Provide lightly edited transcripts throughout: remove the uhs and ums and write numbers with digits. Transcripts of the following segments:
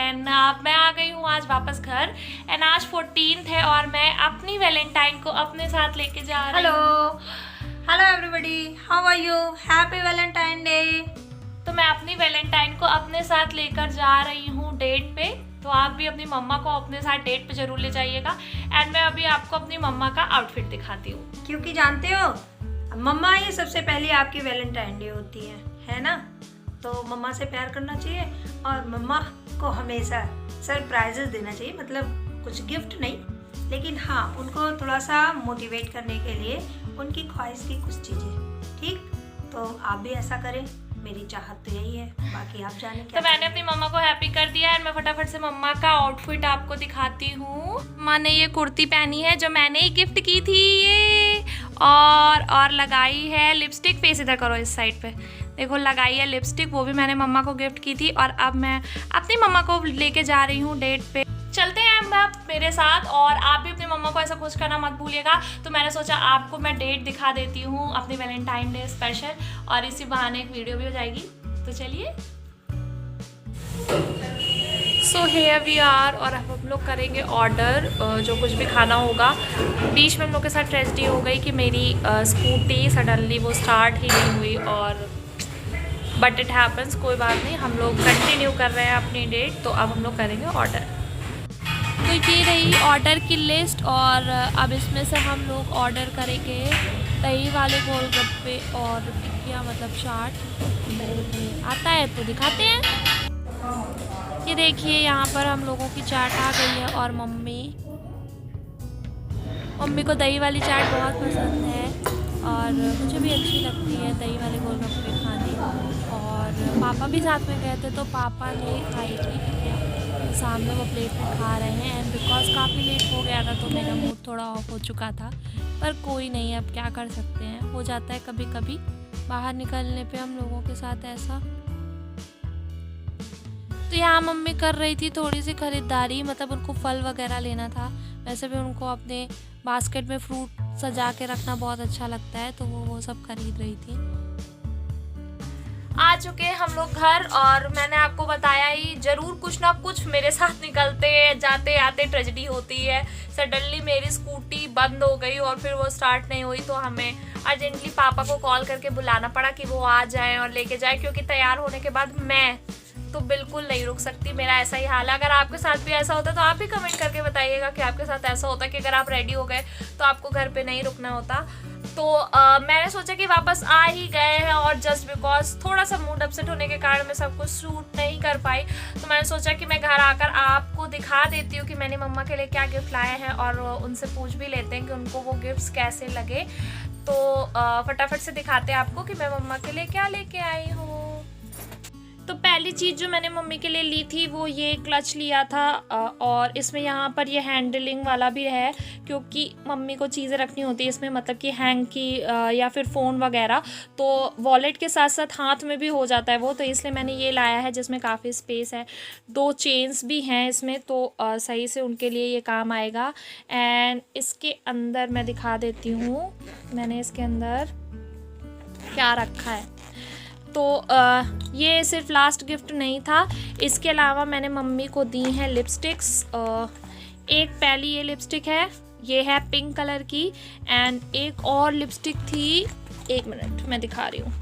And मैं आ गई हूँ आज वापस घर। एंड आज 14th है और मैं अपनी वैलेंटाइन को अपने साथ लेके जा रही हूँ। Hello everybody, how are you? Happy Valentine day. तो मैं अपनी वैलेंटाइन को अपने साथ लेकर जा रही हूँ डेट पे। तो आप भी अपनी मम्मा को अपने साथ डेट पे जरूर ले जाइएगा। एंड मैं अभी आपको अपनी मम्मा का आउटफिट दिखाती हूँ, क्योंकि जानते हो मम्मा ये सबसे पहले आपकी वैलेंटाइन डे होती है ना? तो मम्मा से प्यार करना चाहिए और मम्मा को हमेशा सरप्राइजेस देना चाहिए। मतलब कुछ गिफ्ट नहीं, लेकिन हाँ उनको थोड़ा सा मोटिवेट करने के लिए उनकी ख्वाहिश की कुछ चीज़ें। ठीक, तो आप भी ऐसा करें, मेरी चाहत तो यही है, बाकी आप जाने क्या। तो मैंने अपनी मम्मा को हैप्पी कर दिया है। मैं फटाफट से मम्मा का आउटफिट आपको दिखाती हूँ। मम्मा ने ये कुर्ती पहनी है जो मैंने ही गिफ्ट की थी, ये और लगाई है लिपस्टिक। फेस इधर करो, इस साइड पे देखो, लगाई है लिपस्टिक, वो भी मैंने मम्मा को गिफ्ट की थी। और अब मैं अपनी मम्मा को लेके जा रही हूँ डेट पे। चलते हैं आप मेरे साथ, और आप भी अपनी मम्मा को ऐसा खुश करना मत भूलिएगा। तो मैंने सोचा आपको मैं डेट दिखा देती हूँ अपनी वैलेंटाइन डे स्पेशल, और इसी बहाने एक वीडियो भी हो जाएगी। तो चलिए, सो हियर वी आर, और अब हम लोग करेंगे ऑर्डर जो कुछ भी खाना होगा। बीच में हम लोग के साथ ट्रेजेडी हो गई कि मेरी स्कूटी सडनली वो स्टार्ट ही नहीं हुई, और बट इट हैपन्स, कोई बात नहीं। हम लोग कंटिन्यू कर रहे हैं अपनी डेट। तो अब हम लोग करेंगे ऑर्डर। तो ये रही ऑर्डर की लिस्ट, और अब इसमें से हम लोग ऑर्डर करेंगे दही वाले गोलगप्पे और टिक्किया, मतलब चाट। आता है तो दिखाते हैं। ये देखिए, यहाँ पर हम लोगों की चाट आ गई है, और मम्मी को दही वाली चाट बहुत पसंद है, और मुझे भी अच्छी लगती है दही वाले गोलगप्पे खाने। और पापा भी साथ में गए थे, तो पापा ने खाई थी, सामने वो प्लेट में खा रहे हैं। एंड बिकॉज काफ़ी लेट हो गया था तो मेरा मूड थोड़ा ऑफ हो चुका था, पर कोई नहीं, अब क्या कर सकते हैं, हो जाता है कभी कभी बाहर निकलने पे हम लोगों के साथ ऐसा। तो यहाँ मम्मी कर रही थी थोड़ी सी ख़रीदारी, मतलब उनको फल वगैरह लेना था। वैसे भी उनको अपने बास्केट में फ्रूट सजा के रखना बहुत अच्छा लगता है, तो वो सब खरीद रही थी। आ चुके हैं हम लोग घर, और मैंने आपको बताया ही, जरूर कुछ ना कुछ मेरे साथ निकलते हैं, जाते आते ट्रेजेडी होती है। सडनली मेरी स्कूटी बंद हो गई और फिर वो स्टार्ट नहीं हुई, तो हमें अर्जेंटली पापा को कॉल करके बुलाना पड़ा कि वो आ जाएं और लेके जाएं, क्योंकि तैयार होने के बाद मैं तो बिल्कुल नहीं रुक सकती। मेरा ऐसा ही हाल है। अगर आपके साथ भी ऐसा होता है तो आप भी कमेंट करके बताइएगा कि आपके साथ ऐसा होता है कि अगर आप रेडी हो गए तो आपको घर पे नहीं रुकना होता। तो मैंने सोचा कि वापस आ ही गए हैं, और जस्ट बिकॉज थोड़ा सा मूड अपसेट होने के कारण मैं सब कुछ शूट नहीं कर पाई, तो मैंने सोचा कि मैं घर आकर आपको दिखा देती हूँ कि मैंने मम्मा के लिए क्या गिफ्ट लाए हैं, और उनसे पूछ भी लेते हैं कि उनको वो गिफ्ट्स कैसे लगे। तो फटाफट से दिखाते हैं आपको कि मैं मम्मा के लिए क्या लेके आई हूँ। तो पहली चीज़ जो मैंने मम्मी के लिए ली थी वो ये क्लच लिया था, और इसमें यहाँ पर ये हैंडलिंग वाला भी है, क्योंकि मम्मी को चीज़ें रखनी होती है इसमें, मतलब कि हैंग की या फिर फ़ोन वगैरह, तो वॉलेट के साथ साथ हाथ में भी हो जाता है वो, तो इसलिए मैंने ये लाया है जिसमें काफ़ी स्पेस है। 2 चेन्स भी हैं इसमें, तो सही से उनके लिए ये काम आएगा। एंड इसके अंदर मैं दिखा देती हूँ मैंने इसके अंदर क्या रखा है। तो ये सिर्फ लास्ट गिफ्ट नहीं था, इसके अलावा मैंने मम्मी को दी हैं लिपस्टिक्स। एक पहली ये लिपस्टिक है, ये है पिंक कलर की, एंड एक और लिपस्टिक थी, 1 मिनट मैं दिखा रही हूँ।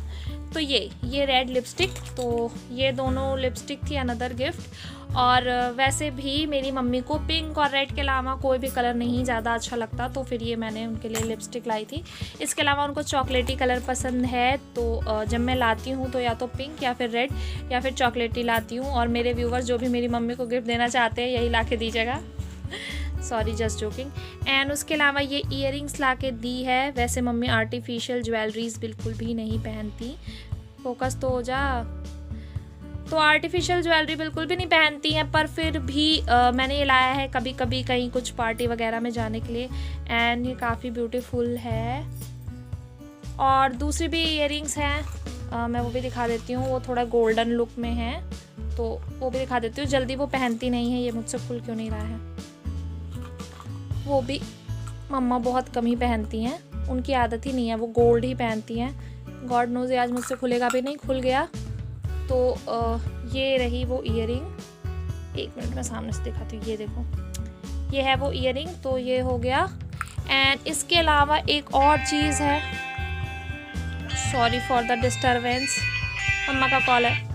तो ये रेड लिपस्टिक, तो ये दोनों लिपस्टिक थी अनदर गिफ्ट। और वैसे भी मेरी मम्मी को पिंक और रेड के अलावा कोई भी कलर नहीं ज़्यादा अच्छा लगता, तो फिर ये मैंने उनके लिए लिपस्टिक लाई थी। इसके अलावा उनको चॉकलेटी कलर पसंद है, तो जब मैं लाती हूँ तो या तो पिंक या फिर रेड या फिर चॉकलेटी लाती हूँ। और मेरे व्यूवर्स जो भी मेरी मम्मी को गिफ्ट देना चाहते हैं यही ला के दीजिएगा, सॉरी जस्ट जोकिंग। एंड उसके अलावा ये ईयरिंग्स ला के दी है। वैसे मम्मी आर्टिफिशियल ज्वेलरीज बिल्कुल भी नहीं पहनती, फोकस तो हो जा, तो आर्टिफिशियल ज्वेलरी बिल्कुल भी नहीं पहनती हैं, पर फिर भी मैंने ये लाया है कभी कभी कहीं कुछ पार्टी वगैरह में जाने के लिए। एंड ये काफ़ी ब्यूटीफुल है। और दूसरी भी ईयरिंग्स हैं, मैं वो भी दिखा देती हूँ, वो थोड़ा गोल्डन लुक में है, तो वो भी दिखा देती हूँ। जल्दी वो पहनती नहीं है, ये मुझसे खुल क्यों नहीं रहा है, वो भी मम्मा बहुत कम ही पहनती हैं, उनकी आदत ही नहीं है, वो गोल्ड ही पहनती हैं। गॉड नोज़ आज मुझसे खुलेगा भी नहीं, खुल गया। तो ये रही वो ईयरिंग, एक मिनट में सामने से दिखाती हूँ, ये देखो, ये है वो ईयरिंग, तो ये हो गया। एंड इसके अलावा एक और चीज़ है, सॉरी फॉर द डिस्टरबेंस, मम्मा का कॉल है।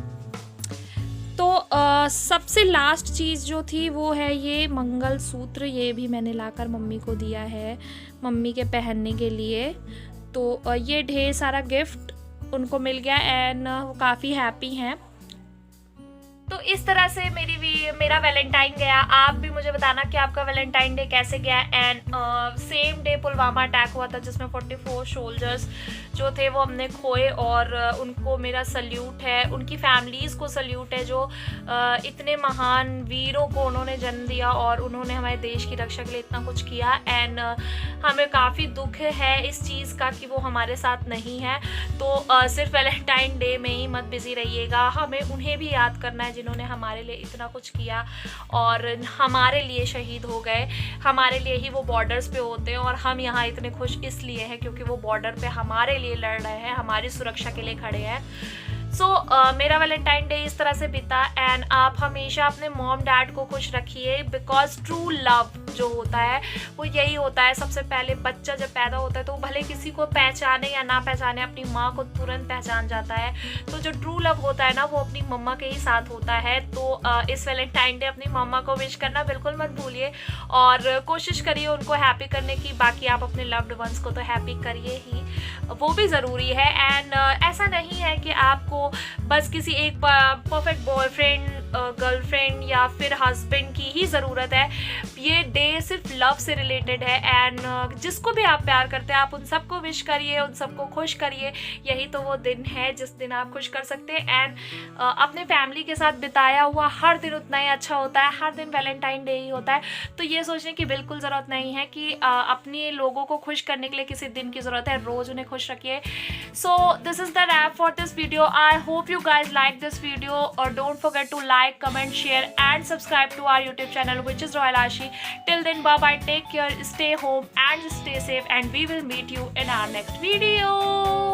तो सबसे लास्ट चीज़ जो थी वो है ये मंगलसूत्र, ये भी मैंने लाकर मम्मी को दिया है, मम्मी के पहनने के लिए। तो ये ढेर सारा गिफ्ट उनको मिल गया एंड वो काफ़ी हैप्पी हैं। तो इस तरह से मेरा वैलेंटाइन गया। आप भी मुझे बताना कि आपका वैलेंटाइन डे कैसे गया। And same day Pulwama attack हुआ था जिसमें 44 सोल्जर्स जो थे वो हमने खोए, और उनको मेरा सल्यूट है, उनकी फैमिलीज़ को सल्यूट है जो इतने महान वीरों को उन्होंने जन्म दिया और उन्होंने हमारे देश की रक्षा के लिए इतना कुछ किया। एंड हमें काफ़ी दुख है इस चीज़ का कि वो हमारे साथ नहीं है। तो सिर्फ वैलेंटाइन डे में ही मत बिज़ी रहिएगा, हमें उन्हें भी याद करना है जिन्होंने हमारे लिए इतना कुछ किया और हमारे लिए शहीद हो गए। हमारे लिए ही वो बॉर्डर्स पे होते हैं और हम यहाँ इतने खुश इसलिए हैं क्योंकि वो बॉर्डर पे हमारे लिए लड़ रहे हैं, हमारी सुरक्षा के लिए खड़े हैं। सो मेरा वैलेंटाइन डे इस तरह से बीता। एंड आप हमेशा अपने मॉम डैड को खुश रखिए, बिकॉज ट्रू लव जो होता है वो यही होता है। सबसे पहले बच्चा जब पैदा होता है तो भले किसी को पहचाने या ना पहचाने, अपनी माँ को तुरंत पहचान जाता है। तो जो ट्रू लव होता है ना वो अपनी मम्मा के ही साथ होता है। तो इस वैलेंटाइन डे अपनी मम्मा को विश करना बिल्कुल मत भूलिए और कोशिश करिए उनको हैप्पी करने की। बाकी आप अपने लव्ड वंस को तो हैप्पी करिए ही, वो भी ज़रूरी है। एंड ऐसा नहीं है कि आपको बस किसी एक परफेक्ट बॉयफ्रेंड, गर्लफ्रेंड या फिर हस्बैंड की ही ज़रूरत है। ये डे सिर्फ लव से रिलेटेड है। एंड जिसको भी आप प्यार करते हैं आप उन सबको विश करिए, उन सबको खुश करिए। यही तो वो दिन है जिस दिन आप खुश कर सकते हैं। एंड अपने फैमिली के साथ बिताया हुआ हर दिन उतना ही अच्छा होता है, हर दिन वैलेंटाइन डे ही होता है। तो ये सोचने की बिल्कुल ज़रूरत नहीं है कि अपने लोगों को खुश करने के लिए किसी दिन की ज़रूरत है, रोज़ उन्हें खुश रखिए। So this is the rap for this video. I hope you guys like this video, or don't forget to like, comment, share and subscribe to our YouTube channel, which is Royal Ashi. Till then, bye bye, take care, stay home and stay safe, and we will meet you in our next video.